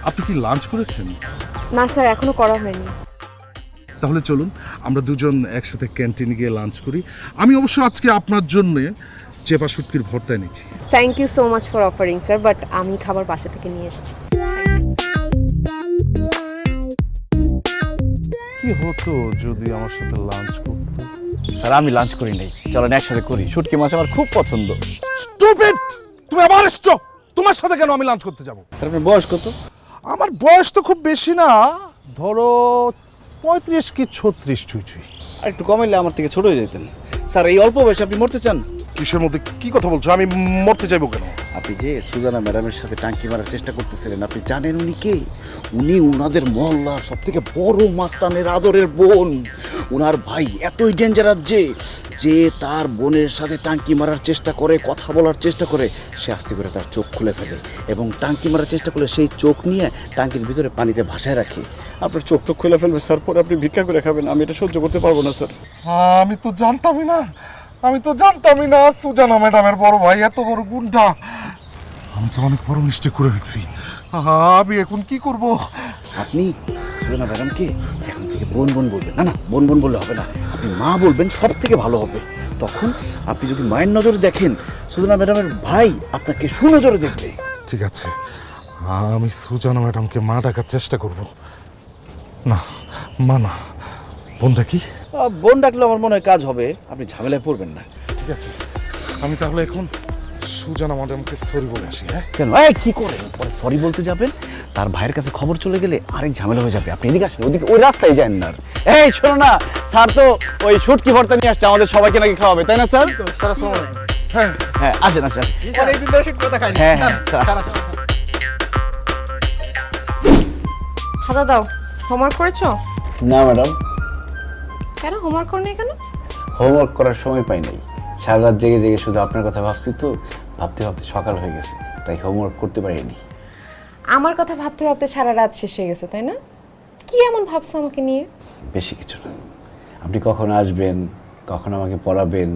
আপনি কি লাঞ্চ করেছেন? না স্যার, এখনো করা হয়নি। তাহলে চলুন আমরা দুজন একসাথে ক্যান্টিনে গিয়ে লাঞ্চ করি। আমি অবশ্য আজকে আপনার জন্য চেপা শুটকির ভর্তা এনেছি। Thank you so much for offering sir, but আমি খাবার বাসা থেকে নিয়ে এসেছি। কি হতো যদি আমার সাথে লাঞ্চ করতে? স্যার, আমি লাঞ্চ করি নাই, চলেন একসাথে করি। শুটকি মাছ আমার খুব পছন্দ। স্টুপিড, তুমি আবার এসছো, তোমার সাথে কেন আমি লাঞ্চ করতে যাব? স্যার, আপনার বয়স কত? আমার বয়স তো খুব বেশি না, ধরো 35 কি 36 ছুঁই। আর একটু কমাইলে আমার থেকে ছোট হয়ে যেতেন। স্যার, এই অল্প বয়সে আপনি মরতে চান? কিসের মধ্যে কি কথা বলছো? আমি মরতে চাইবো কেন? আপনি যে সুজানা ম্যাডামের সাথে টাঙ্কি মারার চেষ্টা করতেছিলেন, আপনি জানেন উনি কে? উনি উনাদের মহল্লার সব থেকে বড় মাস্তানের আদরের বোন। উনার ভাই এতই ডেঞ্জারাস যে তার বোনের সাথে টাঙ্কি মারার চেষ্টা করে, কথা বলার চেষ্টা করে, সে আস্তে করে তার চোখ খুলে ফেলে এবং টাঙ্কি মারার চেষ্টা করলে সেই চোখ নিয়ে টাঙ্কির ভিতরে পানিতে ভাসায় রাখে। আপনার চোখ তো খুলে ফেলবে স্যার, পরে আপনি ভিক্ষা করে খাবেন। আমি এটা সহ্য করতে পারবো না স্যার। আমি তো জানতামই না সুজানা ম্যাডামের বড় ভাই এত বড় গুন্ডা। আমি তো অনেক বড় মিস্টেক করে ফেলছি। আমি এখন কি করব? আপনি সুজানা ম্যাডামকে এখন থেকে বোন বোন বলবেন। না, বোন বোন বললে হবে না, আপনি মা বলবেন, সব থেকে ভালো হবে। তখন আপনি যদি মায়ের নজরে দেখেন, সুজানা ম্যাডামের ভাই আপনাকে সুনজরে দেখবে। ঠিক আছে, আমি সুজানা ম্যাডামকে মা ডাকার চেষ্টা করব। না মা না, বোনটা কি? বোন ডাকলে আমার মনে হয় কাজ হবে, আপনি ঝামেলায় পড়বেন না। ঠিক আছে, আমি তাহলে এখন সুজানা ম্যাডামকে সরি বলে আসি। হ্যাঁ, কেন কি করেন? পরে সরি বলতে যাবেন, তার ভাইয়ের কাছে খবর চলে গেলে আরেক ঝামেলা হয়ে যাবে। আপনি এদিকে আসেন, ওদিকে ওই রাস্তায় যান না। এই শোনো না, স্যার তো ওই শুটকি ভর্তা নিয়ে আসছে, আমাদের সবাইকে নাকি খাওয়াবে, তাই না স্যার? হ্যাঁ, হ্যাঁ, আসেন। অনেকদিন ধরে শুটকি খাইনি। হ্যাঁ। খাতা দাও। হোমওয়ার্ক করেছো? না ম্যাডাম। কেন হোমওয়ার্ক করনি কেন? হোমওয়ার্ক করার সময় পাই নাই, সারা রাত জেগে জেগে শুধু আপনার কথা ভাবছি, তো ভাবতে ভাবতে সকাল হয়ে গেছে, তাই হোমওয়ার্ক করতে পারিনি। আমার কথা ভাবতে ভাবতে সারা রাত শেষ হয়ে গেছে, তাই না? কি এমন ভাবছো আমাকে নিয়ে? বেশি কিছু না, আপনি কখন আসবেন, কখন আমাকে পড়াবেন,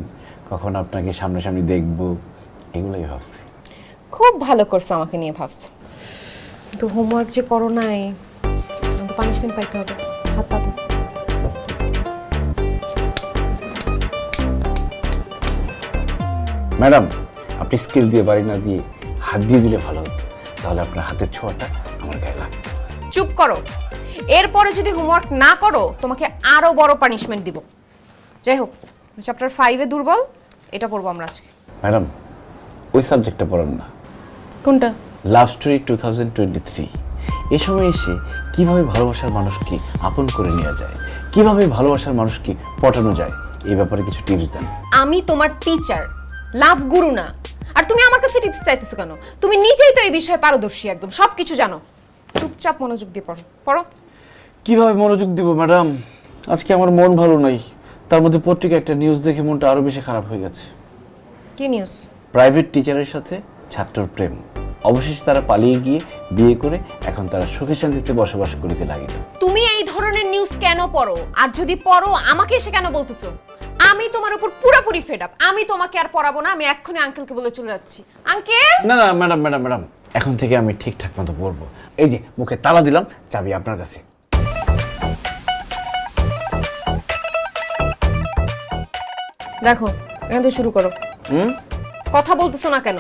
কখন আপনাকে সামনাসামনি দেখব, এগুলোই ভাবছি। খুব ভালো করছো আমাকে নিয়ে ভাবছো, কিন্তু হোমওয়ার্ক যে করো নাই, তো পানিশমেন্ট পাইতে হবে। হাত পা ধো। ম্যাডাম, আপনি স্কিল দিয়ে বাড়ি না দিয়ে হাত দিয়ে দিলে ভালো হতো, তাহলে আপনার হাতের ছোঁয়াটা আমার গায়ে লাগতো। চুপ করো। এরপরে যদি হোমওয়ার্ক না করো তোমাকে আরো বড় পানিশমেন্ট দিব। যাই হোক, চ্যাপ্টার 5-এ দুর্বল, এটা পড়বো আমরা আজকে। ম্যাডাম ওই সাবজেক্টটা পড়ান না। কোনটা? Love story 2023। এই সময় এসে কিভাবে ভালোবাসার মানুষকে আপন করে নেওয়া যায়, কিভাবে ভালোবাসার মানুষকে পটানো যায়, এই ব্যাপারে কিছু টিপস দেন। আমি তোমার টিচার, লাভ গুরু না। আর তুমি আমার কাছে টিপস চাইতেছো কেন? তুমি নিজেই তো এই বিষয়ে পারদর্শী, একদম সবকিছু জানো। চুপচাপ মনোযোগ দিয়ে পড়ো পড়ো। কিভাবে মনোযোগ দিব ম্যাডাম? আজকে আমার মন ভালো নাই, তার মধ্যে পত্রিকা একটা নিউজ দেখে মনটা আরো বেশি খারাপ হয়ে গেছে। কি নিউজ? প্রাইভেট টিচারের সাথে ছাত্রর প্রেম, অবশেষে তারা পালিয়ে গিয়ে বিয়ে করে এখন তারা সুখে শান্তিতে বসবাস করিতে লাগিল। তুমি এই ধরনের নিউজ কেন পড়ো? আর যদি পড়ো আমাকে এসে কেন বলতেছো? আমি তোমার উপর পুরোপুরি ফেড আপ। আমি তোমাকে আর পড়াবো না, আমি এক্ষুনি আঙ্কেলকে বলে চলে যাচ্ছি। আঙ্কেল! না না ম্যাডাম ম্যাডাম ম্যাডাম, এখন থেকে আমি ঠিকঠাক মতো পড়বো। এই যে মুখে তালা দিলাম, চাবি আপনার কাছে। দেখো, এখান থেকে শুরু করো। কথা বলতেছো না কেন?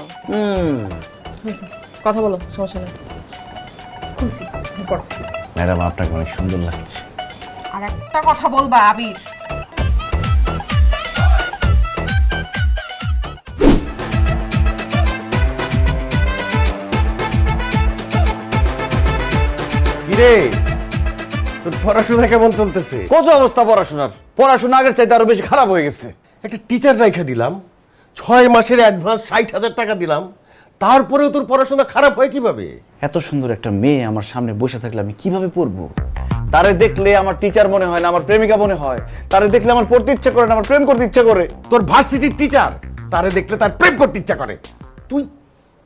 হয়েছে, কথা বলো, সমস্যা নেই। খুলছি, পড়ো। ম্যাডাম আপনাকে অনেক সুন্দর লাগছে। আর একটা কথা বলবা আবির। কিরে, তোর পড়াশোনা কেমন চলতেছে? কত অবস্থা পড়াশোনার? পড়াশোনা আগের চাইতে আরো বেশি খারাপ হয়ে গেছে। একটা টিচার রাইখা দিলাম, 6 মাসের অ্যাডভান্স 60,000 টাকা দিলাম, তারপরেও তোর পড়াশোনা খারাপ হয় কিভাবে? এত সুন্দর একটা মেয়ে আমার সামনে বসে থাকলে আমি কিভাবে পড়বো? তারে দেখলে আমার টিচার মনে হয় না, আমার প্রেমিকা মনে হয়। তারে দেখলে আমার পড়তে ইচ্ছা করে না, আমার প্রেম করতে ইচ্ছা করে। তোর ভার্সিটির টিচার, তারে দেখলে তার প্রেম করতে ইচ্ছা করে। তুই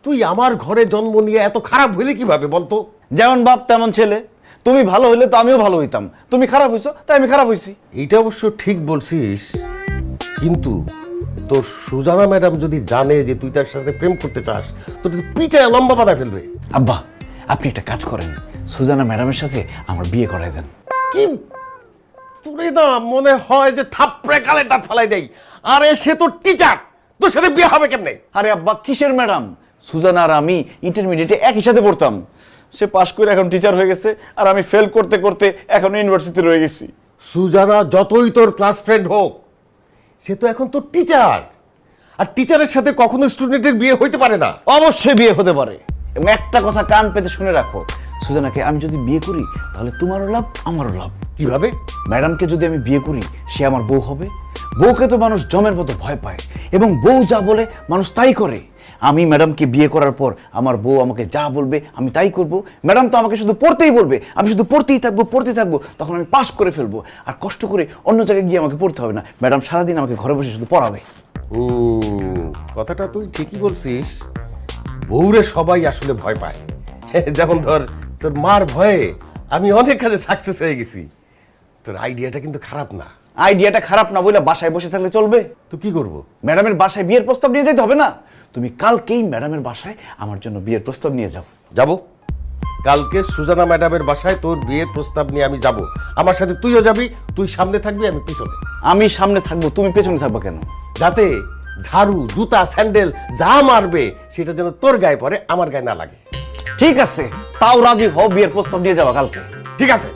তুই আমার ঘরে জন্ম নিয়ে এত খারাপ হইলে কিভাবে বলতো? যেমন বাপ তেমন ছেলে। তুমি ভালো হইলে তো আমিও ভালো হইতাম, তুমি খারাপ হইছো তাই আমি খারাপ হইছি। এইটা অবশ্য ঠিক বলছিস, কিন্তু তোর সুজানা ম্যাডাম যদি জানে যে তুই তার সাথে প্রেম করতে চাস, তোর পিঠায় লম্বা বাঁধা ফেলবে। আব্বা আপনি একটা কাজ করেন, সুজানা ম্যাডামের সাথে আমার বিয়ে করাই দেন। কি তোরে না মনে হয় যে থাপড়ে গালে দাঁত ফেলাই দেই? আরে সে তোর টিচার, তোর সাথে বিয়ে হবে কেমনে? আরে আব্বা কিসের ম্যাডাম? সুজানা আর আমি ইন্টারমিডিয়েটে একই সাথে পড়তাম। সে পাশ করে এখন টিচার হয়ে গেছে, আর আমি ফেল করতে করতে এখন ইউনিভার্সিটিতে রয়ে গেছি। সুজানা যতই তোর ক্লাস ফ্রেন্ড হোক, সে তো এখন তোর টিচার, আর টিচারের সাথে কখনো স্টুডেন্টের বিয়ে হইতে পারে না। অবশ্যই বিয়ে হতে পারে, এবং একটা কথা কান পেতে শুনে রাখো, সুজানাকে আমি যদি বিয়ে করি তাহলে তোমারও লাভ আমারও লাভ। কিভাবে? ম্যাডামকে যদি আমি বিয়ে করি সে আমার বউ হবে। বউকে তো মানুষ জমের মতো ভয় পায়, এবং বউ যা বলে মানুষ তাই করে। আমি ম্যাডামকে বিয়ে করার পর আমার বউ আমাকে যা বলবে আমি তাই করব। ম্যাডাম তো আমাকে শুধু পড়তেই বলবে, আমি শুধু পড়তেই থাকবো, তখন আমি পাস করে ফেলবো, আর কষ্ট করে অন্য জায়গায় গিয়ে আমাকে পড়তে হবে না। ম্যাডাম সারাদিন আমাকে ঘরে বসে শুধু পড়াবে। কথাটা তুই ঠিকই বলছিস, বউরে সবাই আসলে ভয় পায়। যেমন ধর তোর মার ভয়ে আমি অনেক কাজে সাকসেস হয়ে গেছি। তোর আইডিয়াটা কিন্তু খারাপ না। আইডিয়াটা খারাপ না বলে বাসায় বসে থাকলে চলবে? তো কি করবো? ম্যাডামের বাসায় বিয়ের প্রস্তাব নিয়ে যেতে হবে না? তুমি কালকেই ম্যাডামের বাসায় আমার জন্য বিয়ের প্রস্তাব নিয়ে যাও। যাব, কালকে সুজানা ম্যাডামের বাসায় তোর বিয়ের প্রস্তাব নিয়ে আমি যাব। আমার সাথে তুইও যাবি, তুই সামনে থাকবি, আমি পিছনে। আমি সামনে থাকবো, তুমি পেছনে থাকবো কেন? যাতে ঝাড়ু, জুতা, স্যান্ডেল যা মারবে সেটা যেন তোর গায়ে পড়ে, আমার গায়ে না লাগে। ঠিক আছে, তাও রাজি হও, বিয়ের প্রস্তাব নিয়ে যাওয়া কালকে। ঠিক আছে,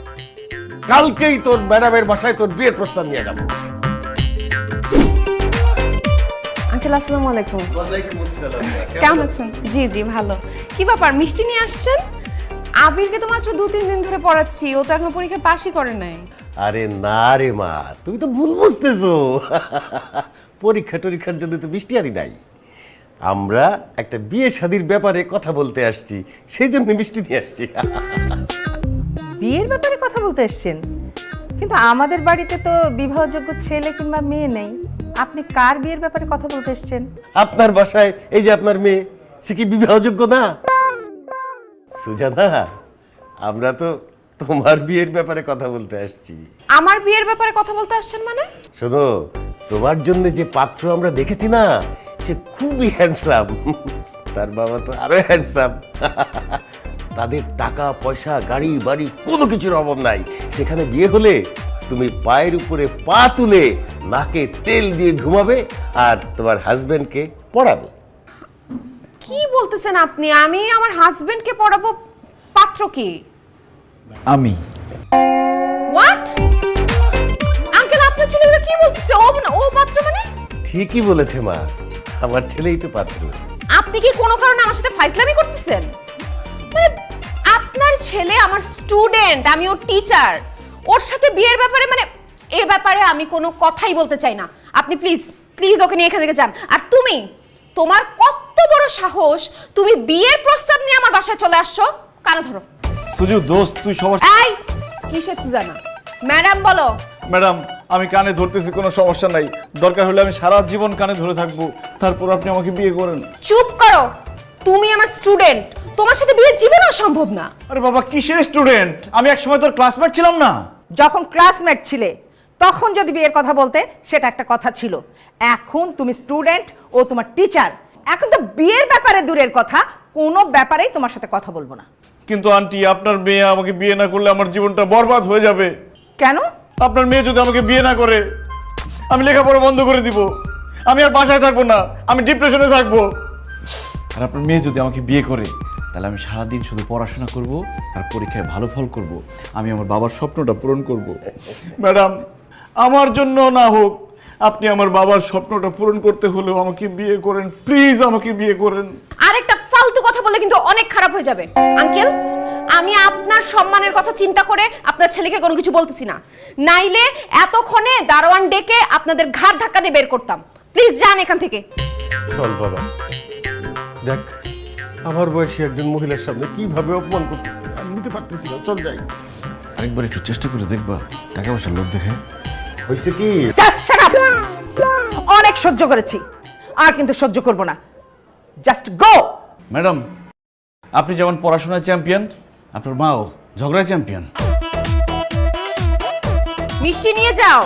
কালকেই তোর ম্যাডামের বাসায় তোর বিয়ের প্রস্তাব নিয়ে যাবো। আঙ্কেল আসসালামু আলাইকুম। কেমন আছেন? জি জি ভালো। কি ব্যাপার, মিষ্টি নিয়ে আসছেন? আবিরকে তো মাত্র 2-3 দিন ধরে পড়াচ্ছি, ও তো এখনো পরীক্ষা পাসই করে নাই। আরে না রে মা, তুমি তো ভুল বুঝতেছো। পরীক্ষার জন্য তো মিষ্টি আনি নাই, আমরা একটা বিয়ে শাদীর ব্যাপারে কথা বলতে আসছি, সেই জন্য মিষ্টি নিয়ে আসছি। বিয়ের ব্যাপারে কথা বলতে এসেছেন? কিন্তু আমাদের বাড়িতে তো বিবাহযোগ্য ছেলে কিংবা মেয়ে নেই, আপনি কার বিয়ের ব্যাপারে কথা বলতে এসেছেন? আপনার বাসায় এই যে আপনার মেয়ে, সে কি বিবাহযোগ্য না? সুজানা, আমরা তো তোমার বিয়ের ব্যাপারে কথা বলতে আসছি। আমার বিয়ের ব্যাপারে কথা বলতে আসছেন মানে? শোনো, তোমার জন্য যে পাত্র আমরা দেখেছি না, সে খুবই হ্যান্ডসাম। তার বাবা তো আরো হ্যান্ডসাম। তাদের টাকা পয়সা, গাড়ি বাড়ি কোনো কিছুর অভাব নাই। সেখানে বিয়ে হলে তুমি পায়ের উপরে পা তুলে নাকে তেল দিয়ে ঘুমাবে, আর তোমার হাজবেন্ডকে পড়াবে। কি বলতেছেন আপনি? আমি আমার হাজবেন্ডকে পড়াবো? পাত্র কি? আমি হোয়াট? আঙ্কেল আপনার ছেলে এগুলো কি বলতেছে? ও পাত্র মানে? ঠিকই বলেছে মা, আমার ছেলেই তো পাত্র। আপনি কি কোনো কারণে আমার সাথে ফাইজলামি করতেছেন? মানে আপনার ছেলে আমার স্টুডেন্ট, আমি ওর টিচার, ওর সাথে বিয়ের ব্যাপারে মানে এ ব্যাপারে আমি কোনো কথাই বলতে চাই না। আপনি প্লিজ প্লিজ ওকে নিয়ে এখান থেকে যান। আর তুমি, তোমার কত বড় সাহস, তুমি বিয়ের প্রস্তাব নিয়ে আমার বাসায় চলে আসছো? কানে ধরো। সুজু দোস্ত, তুই সবার এই কিসের সুজানা? ম্যাডাম বলো। ম্যাডাম, আমি কানে ধরতেছি, কোনো সমস্যা নাই। দরকার হলে আমি সারা জীবন কানে ধরে থাকবো, তারপর আপনি আমাকে বিয়ে করেন। চুপ করো, তুমি আমার স্টুডেন্ট, তোমার সাথে বিয়ে জীবনেও সম্ভব না। আরে বাবা, কিসের স্টুডেন্ট? আমি এক সময় তোর ক্লাসমেট ছিলাম না? যখন ক্লাসমেট ছিলে তখন যদি বিয়ের কথা বলতে সেটা একটা কথা ছিল, এখন তুমি স্টুডেন্ট, ও তোমার টিচার, এখন তো বিয়ের ব্যাপারে দূরের কথা, কোনো ব্যাপারেই তোমার সাথে কথা বলবো না। কিন্তু আন্টি, আপনার মেয়ে আমাকে বিয়ে না করলে আমার জীবনটা বরবাদ হয়ে যাবে। কেন? আপনার মেয়ে যদি আমাকে বিয়ে না করে, আমি লেখাপড়া বন্ধ করে দিব, আমি আর বাসায় থাকবো না, আমি ডিপ্রেশনে থাকবো। আর আপনার মেয়ে যদি আমাকে বিয়ে করে, তাহলে আমি সারাদিন শুধু পড়াশোনা করব আর পরীক্ষায় ভালো ফল করব, আমি আমার বাবার স্বপ্নটা পূরণ করব। ম্যাডাম, আমার জন্য না হোক, আপনি আমার বাবার স্বপ্নটা পূরণ করতে হলেও আমাকে বিয়ে করেন, প্লিজ আমাকে বিয়ে করেন। আরেকটা ফালতু কথা বলে কিন্তু অনেক খারাপ হয়ে যাবে। আঙ্কেল, আমি আপনার সম্মানের কথা চিন্তা করে আপনার ছেলেকে কোনো কিছু বলতেছি না, নাইলে এতক্ষণে দারোয়ান ডেকে আপনাদের ঘাড় ধাক্কা দিয়ে বের করতাম। প্লিজ যান এখান থেকে। চল বাবা, দেখ আমার বয়সী একজন মহিলার সামনে কিভাবে অপমান করতেছে, আমি নিতে পারতেছি না। চল যাই। আরেকবার একটু চেষ্টা করে দেখবা, টাকা পয়সার লোক দেখে। হয়েছে কি? Just shut up! অনেক সহ্য করেছি, আর কিন্তু সহ্য করব না। Just go. ম্যাডাম, আপনি যেমন পড়াশোনায় চ্যাম্পিয়ন, আপনার মাও ঝগড়ায় চ্যাম্পিয়ন। মিষ্টি নিয়ে যাও।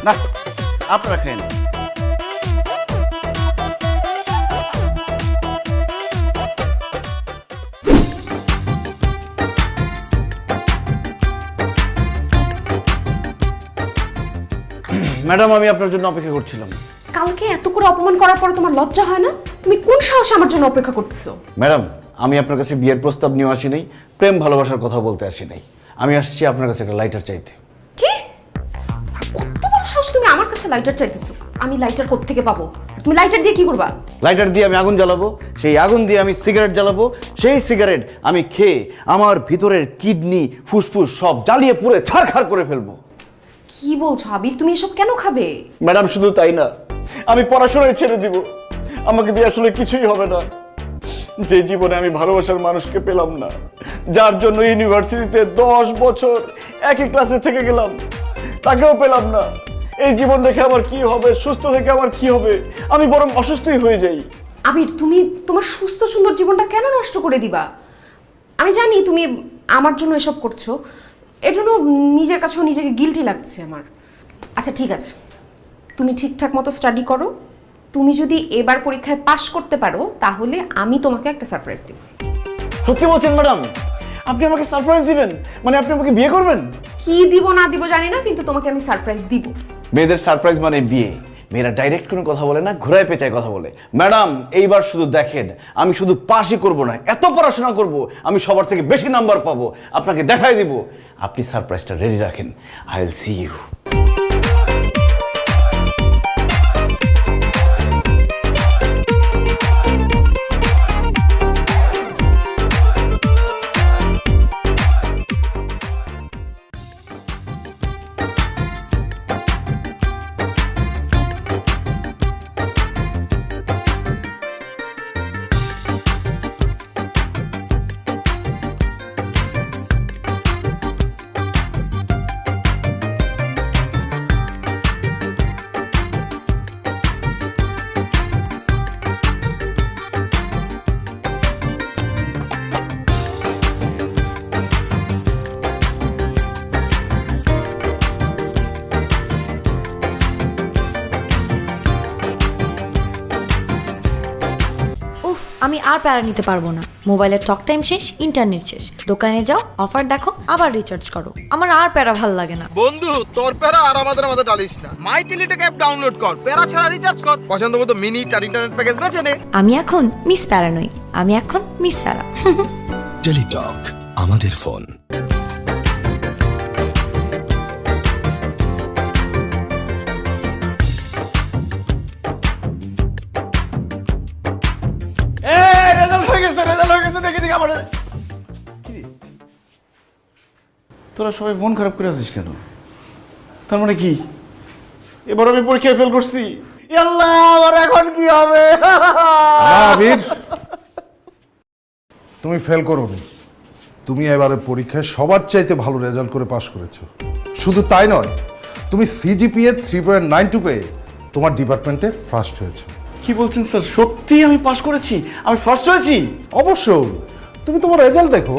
না, আপনারা খাইন। ম্যাডাম, আমি আপনার জন্য অপেক্ষা করছিলাম। কালকে এত করে অপমান করার পরে তোমার লজ্জা হয় না? তুমি কোন সাহসে আমার জন্য অপেক্ষা করতেছো? ম্যাডাম, আমি আপনার কাছে বিয়ের প্রস্তাব নিয়ে আসি নাই, প্রেম ভালোবাসার কথা বলতে আসি নাই। আমি আসছি আপনার কাছে একটা লাইটার চাইতে। কি? কত বড় সাহস তুমি আমার কাছে লাইটার চাইতেছো? আমি লাইটার কোত্থেকে পাবো? তুমি লাইটার দিয়ে কি করবা? লাইটার দিয়ে আমি আগুন জ্বালাবো, সেই আগুন দিয়ে আমি সিগারেট জ্বালাবো, সেই সিগারেট আমি খেয়ে আমার ভিতরের কিডনি ফুসফুস সব জ্বালিয়ে পুড়ে ছারখার করে ফেলবো। কি বলছো আবির? তুমি এসব কেন খাবে? ম্যাডাম, শুধু তাই না, আমি পড়াশোনায় ছেড়ে দিব। আমাকে দিয়ে আসলে কিছুই হবে না। যে জীবনে আমি ভালোবাসার মানুষকে পেলাম না, যার জন্য ইউনিভার্সিটিতে 10 বছর একই ক্লাসে থেকে গেলাম, তাকেও পেলাম না। এই জীবন রেখে আমার কি হবে? সুস্থ থেকে আমার কি হবে? আমি বরং অসুস্থই হয়ে যাই। আবির, তুমি তোমার সুস্থ সুন্দর জীবনটা কেন নষ্ট করে দিবা? আমি জানি তুমি আমার জন্য এসব করছো, এর জন্য নিজের কাছেও নিজেকে গিল্টি লাগছে আমার। আচ্ছা ঠিক আছে, তুমি ঠিকঠাক মতো স্টাডি করো। তুমি যদি এবার পরীক্ষায় পাশ করতে পারো, তাহলে আমি তোমাকে একটা সারপ্রাইজ দেব। সত্যি বলছেন ম্যাডাম? আপনি আমাকে সারপ্রাইজ দিবেন? মানে আপনি আমাকে বিয়ে করবেন? কি দিব না দিব জানি না, কিন্তু তোমাকে আমি সারপ্রাইজ দিব। মেয়েদের সারপ্রাইজ মানে বিয়ে। মেয়েরা ডাইরেক্ট কোনো কথা বলে না, ঘোরায় পেঁচায় কথা বলে। ম্যাডাম, এইবার শুধু দেখেন, আমি শুধু পাসই করব না, এত পড়াশোনা করব, আমি সবার থেকে বেশি নাম্বার পাবো, আপনাকে দেখাই দিব। আপনি সারপ্রাইজটা রেডি রাখেন। I will see you. আমি আর প্যারা নিতে পারবো না। মোবাইলের টক টাইম শেষ, ইন্টারনেট শেষ, দোকানে যাও, অফার দেখো, আবার রিচার্জ করো। আমার আর প্যারা ভাল লাগে না। বন্ধু, তোর প্যারা আর আমাদের মাঝে ডালিস না। মাই টেলিটক অ্যাপ ডাউনলোড কর, প্যারা ছাড়া রিচার্জ কর, পছন্দ মতো মিনিট আর ইন্টারনেট প্যাকেজ বেছে নে। আমি এখন মিস প্যারা নই, আমি এখন মিস সারা। টেলিটক, আমাদের ফোন। তোরা সবাই মন খারাপ করে আছিস কেন? তার মানে কি এবার আমি পরীক্ষায় ফেল করছি? আল্লাহ, আমার এখন কি হবে? আবির, তুমি ফেল করোনি। তুমি এবারে পরীক্ষায় সবার চাইতে ভালো রেজাল্ট করে পাশ করেছো। শুধু তাই নয়, তুমি সিজিপিএ 3.92 পেয়ে তোমার ডিপার্টমেন্টে ফার্স্ট হয়েছো। কি বলছেন স্যার? সত্যি আমি পাশ করেছি? আমি ফার্স্ট হয়েছি? অবশ্যই, তুমি তোমার রেজাল্ট দেখো।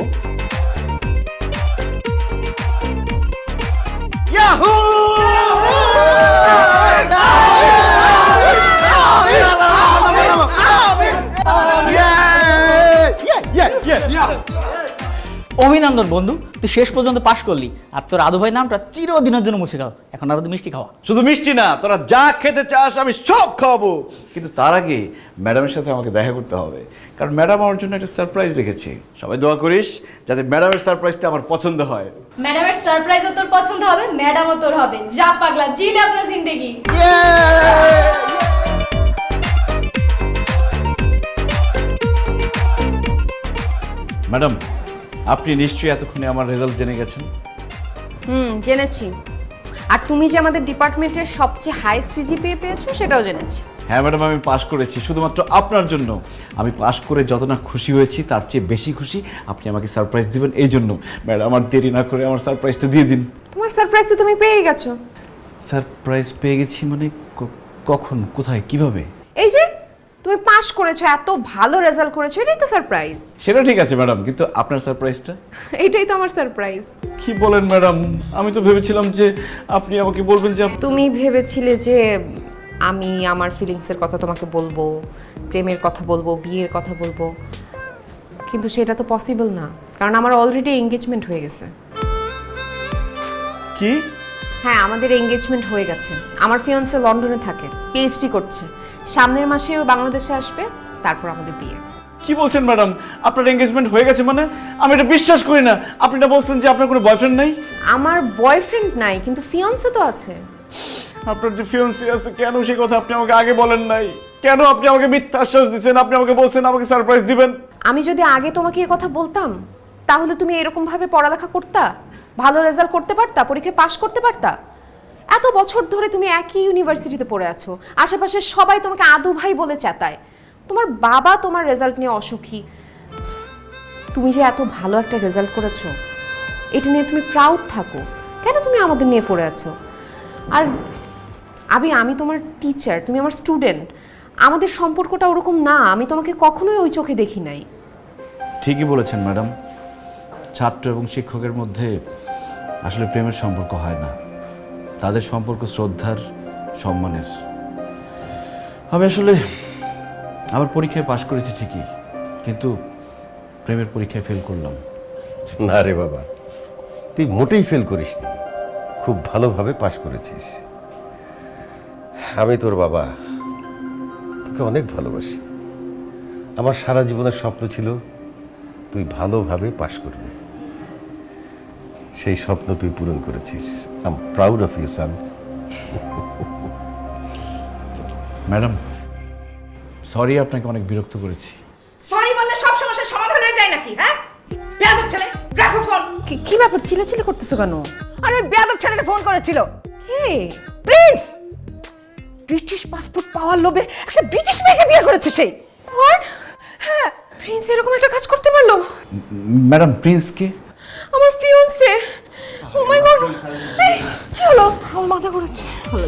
অভিনন্দন বন্ধু, তুই শেষ পর্যন্ত পাশ করলি। আর তোর আদু ভাই নামটা চিরদিনের জন্য মুছে গেল। এখন আর মিষ্টি খাওয়া। শুধু মিষ্টি না, তোরা যা খেতে চাস আমি সব খাওয়াবো, কিন্তু তার আগে ম্যাডামের সাথে আমাকে দেখা করতে হবে, কারণ ম্যাডাম আমার জন্য একটা সারপ্রাইজ রেখেছে। সবাই দোয়া করিস যাতে ম্যাডামের সারপ্রাইজটা আমার পছন্দ হয়। ম্যাডামের সারপ্রাইজও তোর পছন্দ হবে, ম্যাডামও তোর হবে। যা পাগলা, জিলে আপনার জিন্দেগি। ম্যাডাম, আপনি নিশ্চয়ই এতক্ষণে আমার রেজাল্ট জেনে গেছেন। জেনেছি। আর তুমি যে আমাদের ডিপার্টমেন্টের সবচেয়ে হাই সিজিপিএ পেয়েছো সেটাও জেনেছি। হ্যাঁ ম্যাডাম, আমি পাশ করেছি শুধুমাত্র আপনার জন্য। আমি পাশ করে যত না খুশি হয়েছি তার চেয়ে বেশি খুশি আপনি আমাকে সারপ্রাইজ দিবেন এই জন্য। ম্যাডাম, আমার দেরি না করে আমার সারপ্রাইজটা দিয়ে দিন। তোমার সারপ্রাইজ তো তুমি পেয়ে গেছো। সারপ্রাইজ পেয়ে গেছি মানে? কখন, কোথায়, কিভাবে? এই যে তুমি পাশ করেছো, এত ভালো রেজাল্ট করেছো, এটাই তো সারপ্রাইজ। সেটা ঠিক আছে ম্যাডাম, কিন্তু আপনার সারপ্রাইজটা? এটাই তো আমার সারপ্রাইজ। কি বলেন ম্যাডাম? আমি তো ভেবেছিলাম যে আপনি আমাকে বলবেন যে তুমি ভেবেছিলে যে আমি আমার ফিলিংসের কথা তোমাকে বলবো, প্রেমের কথা বলবো, বিয়ের কথা বলবো, কিন্তু সেটা তো পসিবল না, কারণ আমার অলরেডি এঙ্গেজমেন্ট হয়ে গেছে। কি? হ্যাঁ, আমাদের এঙ্গেজমেন্ট হয়ে গেছে। আমার ফিয়ান্সে লন্ডনে থাকে, পিএইচডি করছে। সামনের মাসেও বাংলাদেশে আসবে, তারপর আমাদের বিয়ে। কি বলছেন ম্যাডাম? আপনার এঙ্গেজমেন্ট হয়ে গেছে মানে? আমি এটা বিশ্বাস করি না। আপনি এটা বলছেন যে আপনার কোনো বয়ফ্রেন্ড নাই? আমার বয়ফ্রেন্ড নাই, কিন্তু ফিয়ান্সে তো আছে। আপনার যে ফিয়ান্সি আছে, কেন সেই কথা আপনি আমাকে আগে বলেন নাই? কেন আপনি আমাকে মিথ্যা আশ্বাস দিয়েছেন? আপনি আমাকে বলছেন আমাকে সারপ্রাইজ দিবেন। আমি যদি আগে তোমাকে এই কথা বলতাম, তাহলে তুমি এরকম ভাবে পড়ালেখা করতা, ভালো রেজাল্ট করতে পারতা, পরীক্ষায় পাশ করতে পারতা। এত বছর ধরে তুমি একই ইউনিভার্সিটিতে পড়ে আছো, আশেপাশে সবাই তোমাকে আদু ভাই বলে চেতায়। তোমার বাবা তোমার রেজাল্ট নিয়ে অসুখী। তুমি যে এত ভালো একটা রেজাল্ট করেছো, এটা নিয়ে তুমি প্রাউড থাকো। কেন তুমি আমাদের নিয়ে পড়ে আছো? আর আবির, আমি তোমার টিচার, তুমি আমার স্টুডেন্ট। আমাদের সম্পর্কটা ওরকম না। আমি তোমাকে কখনোই ওই চোখে দেখি নাই। ঠিকই বলেছেন ম্যাডাম, ছাত্র এবং শিক্ষকের মধ্যে আসলে প্রেমের সম্পর্ক হয় না, তাদের সম্পর্ক শ্রদ্ধার, সম্মানের। আমি আসলে আমার পরীক্ষায় পাশ করেছি ঠিকই, কিন্তু প্রেমের পরীক্ষায় ফেল করলাম। না রে বাবা, তুই মোটেই ফেল করিসনি, খুব ভালোভাবে পাশ করেছিস। আমি তোর বাবা, তোকে অনেক ভালোবাসি। আমার সারা জীবনের স্বপ্ন ছিল তুই ভালোভাবে পাশ করবি। সেই স্বপ্ন তুই পূরণ করেছিস। I am proud of you son. Madam, sorry, আপনাকে অনেক বিরক্ত করেছি। সরি বললে সব সমস্যার সমাধান হয়ে যায় নাকি? হ্যাঁ, বেয়াদব ছেলে, রাখো ফোন। কি ব্যাপার, চিল্লাচিল্লি করতেছো কেন? আরে ওই বেয়াদব ছেলেটা ফোন করেছিল। কে? প্রিন্স। ব্রিটিশ পাসপোর্ট পাওয়ার লোভে একটা ব্রিটিশ মেয়েকে বিয়ে করেছে সে। হোয়াট? হ্যাঁ, প্রিন্স এরকম একটা কাজ করতে পারলো? ম্যাডাম, প্রিন্সকে? আমার ফিয়ান্সে। ও মাই গড, কি হলো? আমার মাথা ঘুরাচ্ছে। ভালো